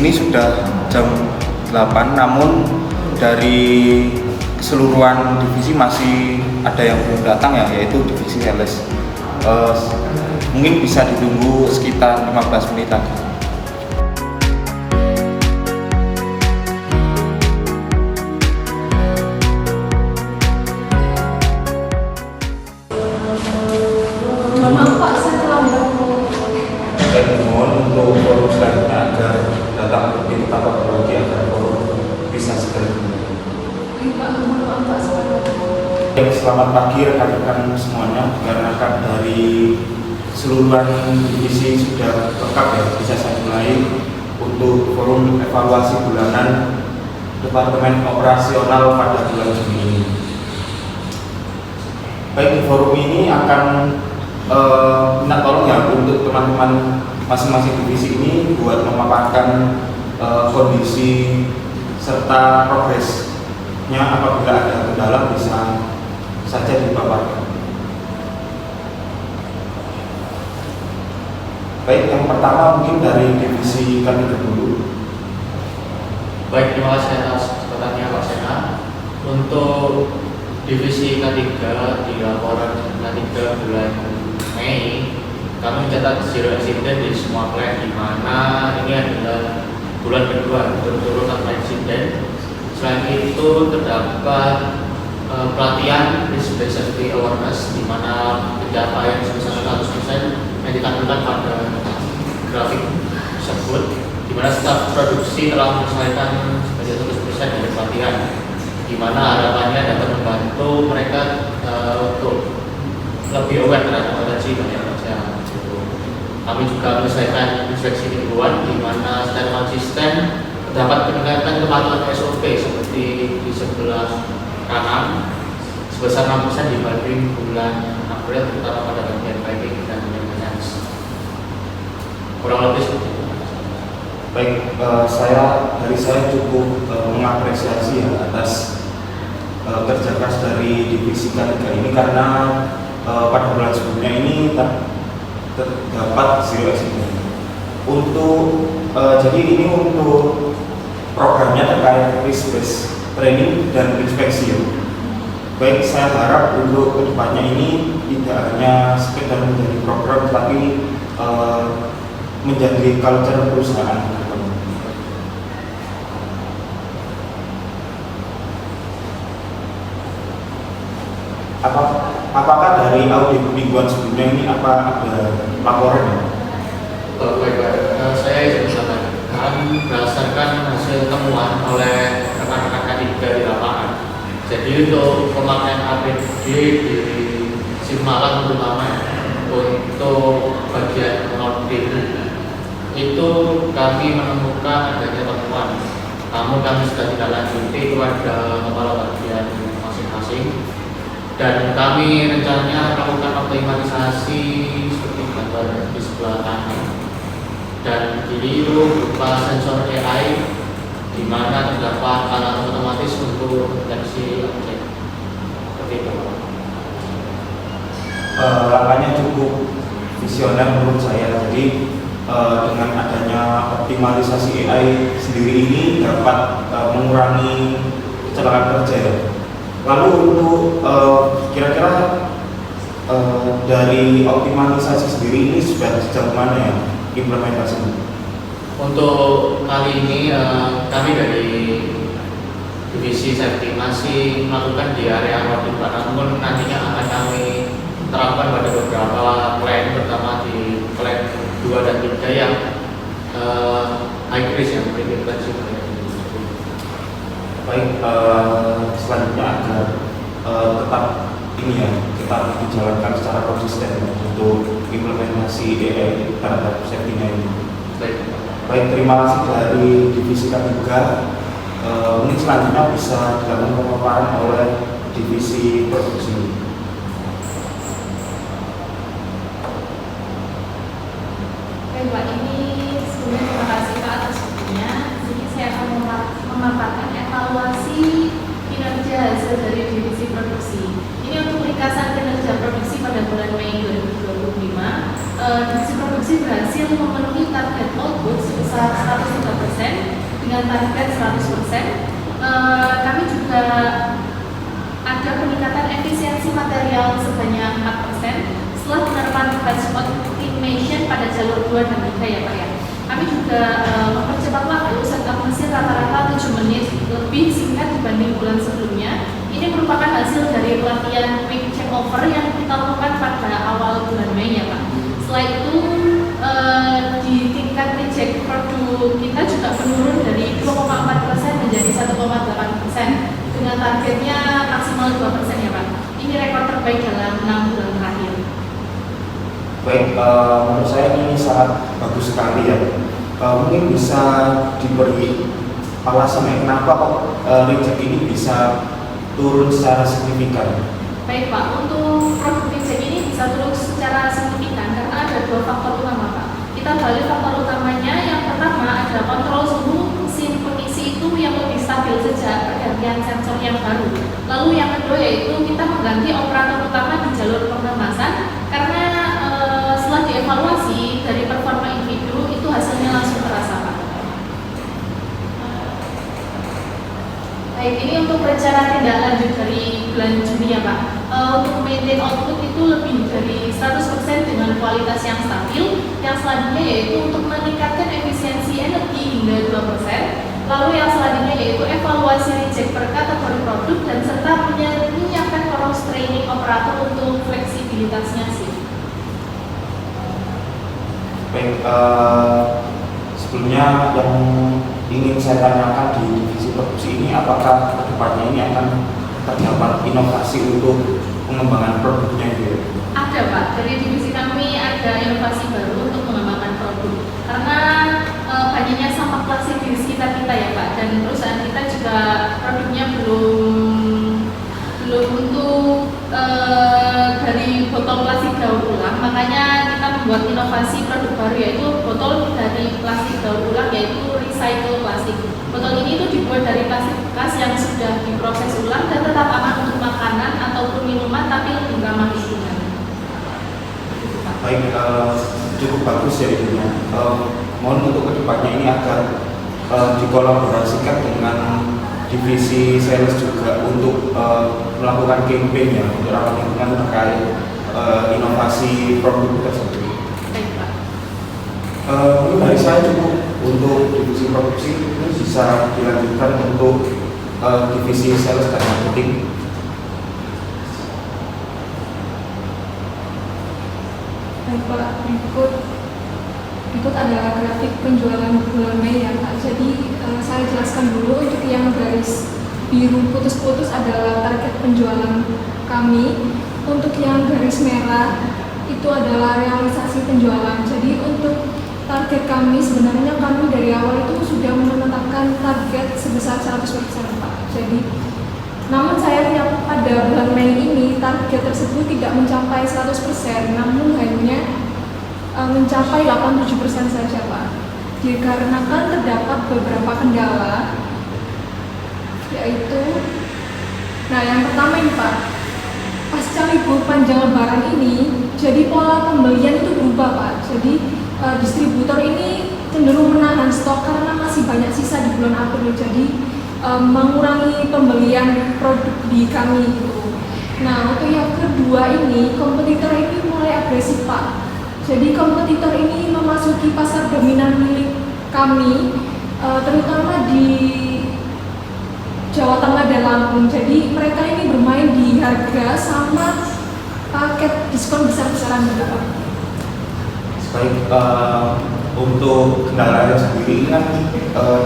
sini sudah jam 8, namun dari keseluruhan divisi masih ada yang belum datang ya, yaitu divisi sales. Mungkin bisa ditunggu sekitar 15 menit lagi. Saya mohon untuk forum selanjutnya agar datang lebih tampak lagi agar forum bisa segera dimulai. Selamat pagi rekan-rekan semuanya. Dikarenakan dari keseluruhan divisi sudah lengkap ya, bisa saya mulai untuk forum evaluasi bulanan Departemen Operasional pada bulan Juni ini. Baik, di forum ini akan minta tolong ya untuk teman-teman masing-masing divisi ini buat memaparkan kondisi serta progresnya. Apabila ada kendala bisa saja dipaparkan. Baik, yang pertama mungkin dari divisi K3 dulu. Baik, terima kasih atas kesempatannya Pak Sena. Untuk divisi K3 di laporan K3 bulan Mei, kami mencatat zero accident di semua plant, di mana ini adalah bulan kedua berturut-turut tanpa insiden. Selain itu terdapat pelatihan risk based safety awareness, di mana pencapaian sebesar 100% yang ditampilkan pada grafik tersebut, di mana staf produksi telah menyelesaikan sebanyak 100% dari pelatihan, di mana harapannya dapat membantu mereka untuk lebih aware terhadap potensi bahaya kerja. Kami juga menyelesaikan inspeksi lingkungan, di mana secara konsisten terdapat peningkatan kepatuhan SOP seperti di sebelah kanan sebesar 6% dibanding bulan April, terutama pada bagian piping dan maintenance. Kurang lebih seperti itu. Baik, dari saya cukup mengapresiasi ya atas kerja keras dari divisi K3 ini, karena pada bulan sebelumnya ini terdapat zero accident. Jadi ini untuk programnya terkait risk based training dan inspeksi ya. Baik, saya harap untuk kedepannya ini tidak hanya sekedar menjadi program, tapi menjadi culture perusahaan. Apakah dari audit mingguan sebelumnya ini ada laporan ya? Baik, saya izin menyampaikan berdasarkan hasil temuan oleh rekan-rekan K3 di lapangan. Jadi untuk pemakaian APD di Simalang terutama untuk bagian loading itu kami menemukan adanya temuan. Namun kami sudah tidak lanjuti kepada kepala bagian masing-masing, dan kami rencananya melakukan optimalisasi seperti gambar di sebelah kanan, dan kiri itu berupa sensor AI, di mana terdapat alat otomatis untuk deteksi objek. Seperti itu. Langkahnya cukup visioner menurut saya. Jadi dengan adanya optimalisasi AI sendiri ini dapat mengurangi kecelakaan kerja ya. Lalu untuk kira-kira dari optimalisasi sendiri ini sudah sejauh mana ya implementasinya? Untuk kali ini kami dari divisi safety masih melakukan di area loading, namun nantinya akan kami terapkan pada beberapa plant, pertama di plant 2 dan 3 yang high risk, yang memiliki potensi. Baik, selanjutnya agar tetap dijalankan secara konsisten untuk implementasi AI terhadap safety-nya ini. Baik, terima kasih dari divisi K3. Mungkin selanjutnya bisa dilakukan pemaparan oleh divisi produksi. Baik Pak, ini sebelumnya terima kasih Pak atas waktunya. Jadi saya akan memaparkan evaluasi kinerja hasil dari divisi produksi. Ini untuk ringkasan kinerja produksi pada bulan Mei 2025. Divisi produksi berhasil memenuhi target output sebesar 103% dengan target 100%. Kami juga ada peningkatan efisiensi material sebanyak 4% setelah penerapan batch automation pada jalur 2 dan 3 ya Pak ya. Kami juga mempercepat waktu setup mesin rata-rata 7 menit lebih singkat dibanding bulan sebelumnya. Ini merupakan hasil dari pelatihan quick check over yang kita lakukan pada awal bulan Mei ya Pak. Setelah itu di tingkat reject produk kita juga menurun dari 2,4% menjadi 1,8% dengan targetnya maksimal 2% ya Pak. Ini rekor terbaik dalam 6 bulan terakhir. Baik, menurut saya ini sangat bagus sekali ya. Mungkin bisa diberi alasan kenapa kok reject ini bisa turun secara signifikan. Baik Pak, untuk produk reject ini bisa turun secara signifikan karena ada 2 faktor utama Pak. Kita balik faktor utamanya, yang pertama adalah kontrol suhu mesin pengisi itu yang lebih stabil sejak pergantian sensor yang baru. Lalu yang kedua yaitu kita mengganti operator utama di jalur pengemasan karena setelah dievaluasi dari performa individu itu hasilnya langsung terasa Pak. Baik, ini untuk rencana tindak lanjut dari bulan Juni ya Pak. Untuk maintain output itu lebih dari 100% dengan kualitas yang stabil. Yang selanjutnya yaitu untuk meningkatkan efisiensi energi hingga 2%. Lalu yang selanjutnya yaitu evaluasi reject per kategori produk dan serta menyiapkan cross training operator untuk fleksibilitasnya sih. Baik, sebelumnya yang ingin saya tanyakan di divisi produksi ini, apakah kedepannya ini akan terdapat inovasi untuk pengembangan produknya gitu? Ada Pak, dari divisi kami ada inovasi baru untuk mengembangkan produk karena banyaknya sampah plastik di sekitar kita ya Pak, dan perusahaan kita juga produknya belum untuk dari botol plastik daur ulang, makanya kita membuat inovasi produk baru yaitu botol dari plastik daur ulang yaitu recycle plastik. Botol ini itu dibuat dari plastik bekas yang sudah diproses ulang dan tetap aman untuk makanan ataupun minuman tapi lebih ramah lingkungan. Baik, cukup bagus ya ininya. Mohon untuk kedepannya ini agar dikolaborasikan dengan divisi sales juga untuk melakukan campaign ya untuk ramah lingkungan terkait inovasi produk tersebut. Baik Pak. Mungkin dari saya cukup untuk divisi produksi, ini bisa dilanjutkan untuk divisi sales dan marketing. Baik Pak, berikut adalah grafik penjualan bulan Mei ya Pak. Jadi saya jelaskan dulu untuk yang garis biru putus-putus adalah target penjualan kami. Untuk yang garis merah itu adalah realisasi penjualan. Jadi untuk target kami sebenarnya kami dari awal itu sudah menetapkan target sebesar 100% Pak. Jadi namun sayangnya pada bulan Mei ini target tersebut tidak mencapai 100%, namun hanya mencapai 87% saja Pak. Dikarenakan terdapat beberapa kendala, yaitu, yang pertama ini Pak, pasca libur panjang Lebaran ini, jadi pola pembelian itu berubah Pak. Jadi distributor ini cenderung menahan stok karena masih banyak sisa di bulan April. Jadi mengurangi pembelian produk di kami gitu. Nah, untuk yang kedua ini, kompetitor ini mulai agresif Pak. Jadi kompetitor ini memasuki pasar dominan milik kami, terutama di Jawa Tengah dan Lampung. Jadi mereka ini bermain di harga sama paket diskon besar-besaran gitu Pak. Baik, untuk kendalanya sendiri ini kan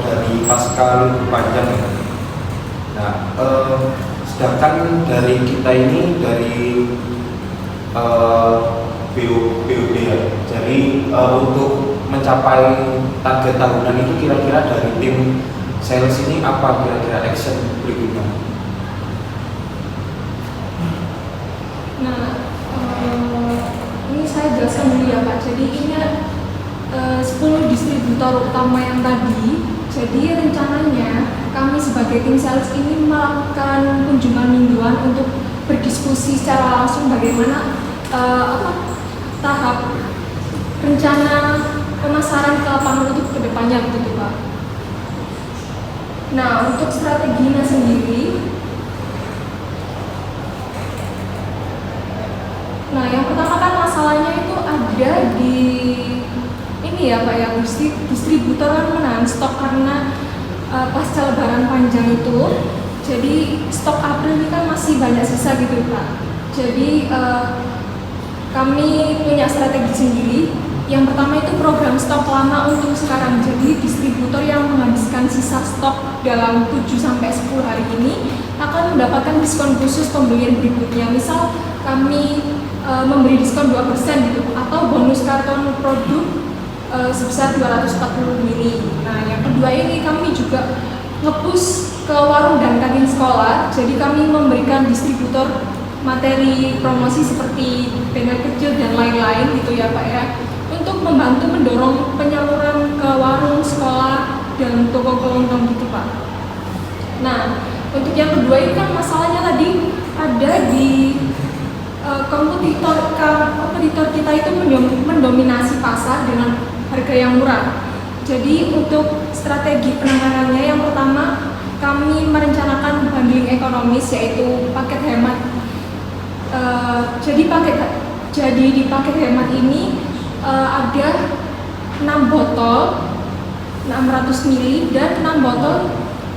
dari pasca libur panjang ya. Nah, sedangkan dari kita ini dari BOD ya. Jadi untuk mencapai target tahunan itu kira-kira dari tim sales ini apa kira-kira action berikutnya? Nah, ini saya jelaskan dulu ya Pak. Jadi ini 10 distributor utama yang tadi. Jadi rencananya kami sebagai tim sales ini melakukan kunjungan mingguan untuk berdiskusi secara langsung bagaimana tahap rencana pemasaran ke lapangan untuk kedepannya gitu Pak. Nah, untuk strateginya sendiri, nah yang pertama kan masalahnya itu ada di ini ya Pak ya, distributor kan menahan stok karena pasca lebaran panjang itu. Jadi stok April ini kan masih banyak sisa gitu Pak. Jadi kami punya strategi sendiri. Yang pertama itu program stok lama untuk sekarang. Jadi distributor yang menghabiskan sisa stok dalam 7-10 hari ini akan mendapatkan diskon khusus pembelian berikutnya. Misal kami memberi diskon 2% gitu, atau bonus karton produk sebesar 240 mili. Nah, yang kedua ini kami juga nge-push ke warung dan kantin sekolah. Jadi kami memberikan distributor materi promosi seperti banner kecil dan lain-lain gitu ya Pak ya, untuk membantu mendorong penyaluran ke warung, sekolah, dan toko kelontong gitu Pak. Nah, untuk yang kedua ini kan masalahnya tadi ada di kompetitor kita itu mendominasi pasar dengan harga yang murah. Jadi untuk strategi penanganannya, yang pertama kami merencanakan bundling ekonomis, yaitu paket hemat. Jadi di paket hemat ini ada 6 botol 600 mili dan 6 botol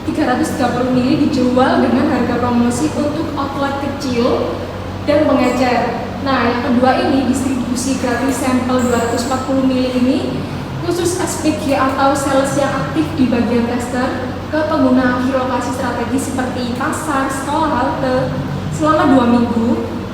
330 mili dijual dengan harga promosi untuk outlet kecil dan pengecer. Nah, yang kedua ini distribusi gratis sampel 240 mili ini khusus SPG atau sales yang aktif di bagian tester ke pengguna lokasi strategi seperti pasar, sekolah, halte selama 2 minggu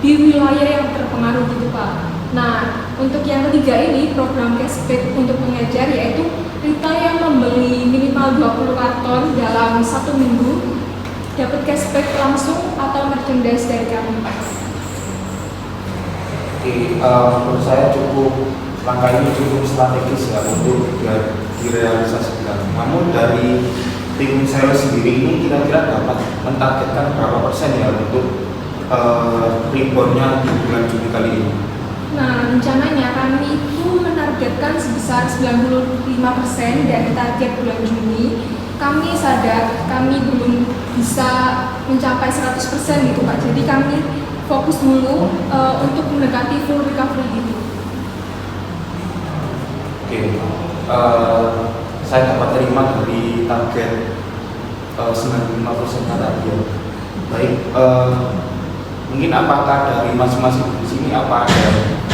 di wilayah yang terpengaruh gitu Pak. Nah, untuk yang ketiga ini program cashback untuk pengecer, yaitu retail yang membeli minimal 20 karton dalam 1 minggu dapat cashback langsung atau merchandise dari kami Pak. Oke, menurut saya langkah ini cukup strategis ya untuk direalisasikan. Namun dari tim sales sendiri ini kira-kira dapat mentargetkan berapa persen ya untuk reboundnya di bulan Juni kali ini? Nah, rencananya kami itu menargetkan sebesar 95% dari target bulan Juni. Kami sadar kami belum bisa mencapai 100% gitu Pak. Jadi kami fokus dulu untuk mendekati full recovery gitu. Oke, saya dapat terima dari target 95% tadi ya. Baik, mungkin apakah dari masing-masing di sini apa ada yang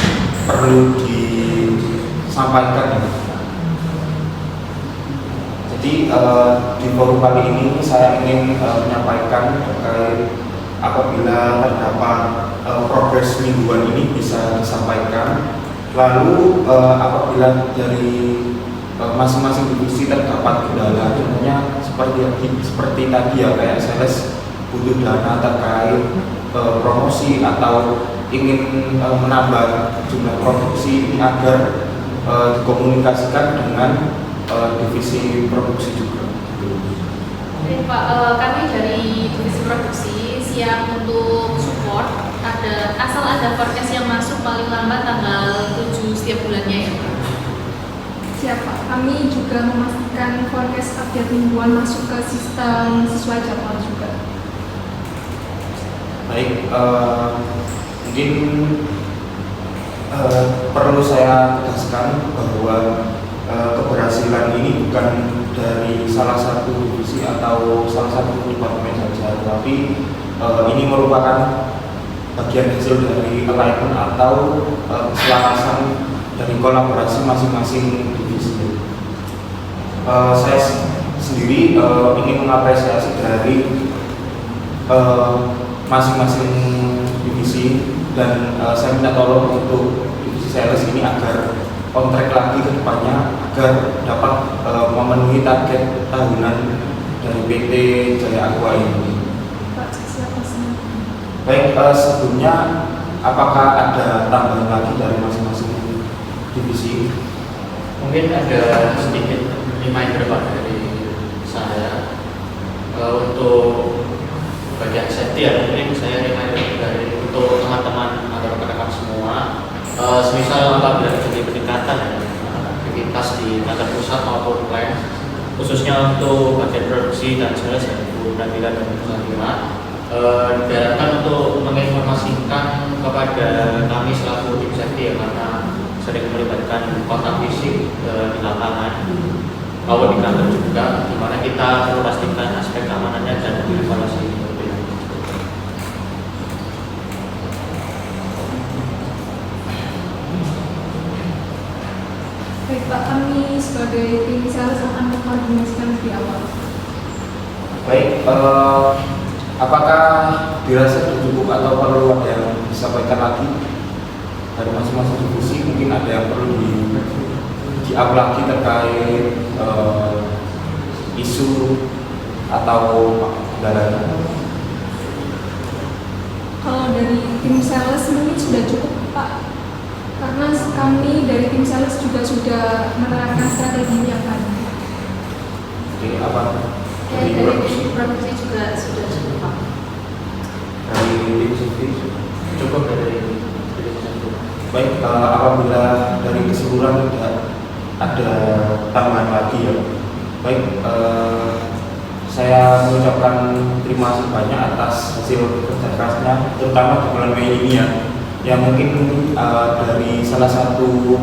perlu disampaikan ya? Jadi di forum kali ini saya ingin menyampaikan terkait apabila terdapat progres mingguan ini bisa disampaikan. Lalu apabila dari masing-masing divisi terdapat kendala, contohnya seperti tadi ya, kayak sales butuh dana terkait promosi atau ingin menambah jumlah produksi ini agar dikomunikasikan dengan divisi produksi juga. Oke Pak, kami dari divisi produksi siap untuk support. Asal ada forecast yang masuk paling lambat tanggal 7 setiap bulannya ya Pak. Siap Pak, kami juga memastikan forecast update mingguan masuk ke sistem sesuai jadwal juga. Baik, mungkin perlu saya tegaskan bahwa keberhasilan ini bukan dari salah satu divisi atau salah satu departemen saja, tetapi ini merupakan bagian hasil dari alignment atau keselarasan dari kolaborasi masing-masing divisi. Saya sendiri ingin mengapresiasi dari masing-masing divisi dan saya minta tolong untuk divisi sales ini agar on track lagi ke depannya agar dapat memenuhi target tahunan dari PT Jaya Aqua ini. Pak, siapa sih? Baik, sebelumnya apakah ada tambahan lagi dari masing-masing divisi? Mungkin ada sedikit reminder Pak dari saya untuk bagian safety ya. Mungkin saya reminder dari untuk teman-teman atau rekan-rekan semua, semisal apabila terjadi peningkatan aktivitas di kantor pusat maupun plant, khususnya untuk bagian produksi dan sales ya Bu Nabila dan Bu Satima, diharapkan untuk menginformasikan kepada kami selaku tim safety ya, karena sering melibatkan kontak fisik di lapangan maupun di kantor juga, di mana kita perlu pastikan aspek keamanannya dan evaluasi. Baik Pak, kami sebagai tim sales akan mengkoordinasikan di awal. Baik, apakah dirasa sudah cukup atau perlu ada yang disampaikan lagi dari masing-masing divisi? Mungkin ada yang perlu di-up lagi terkait isu atau kendalanya? Kalau dari tim sales mungkin sudah cukup Pak, karena kami dari tim sales juga sudah menerapkan strategi yang tadi. Oke, apa? Ya, dari tim produksi juga sudah cukup Pak. Dari tim safety? Cukup dari Baik, apabila dari keseluruhan tidak ada tambahan lagi ya. Baik, saya mengucapkan terima kasih banyak atas hasil kerja kerasnya, terutama di bulan Mei ini ya. Ya mungkin dari salah satu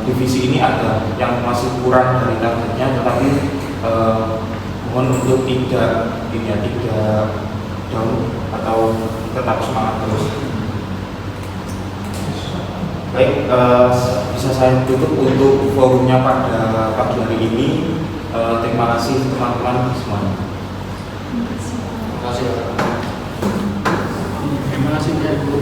divisi ini ada yang masih kurang dari targetnya, tetapi mohon untuk tidak down atau tetap semangat terus. Baik, bisa saya tutup untuk forumnya pada pagi hari ini. Terima kasih teman-teman semuanya. Terima kasih. Terima kasih Bu.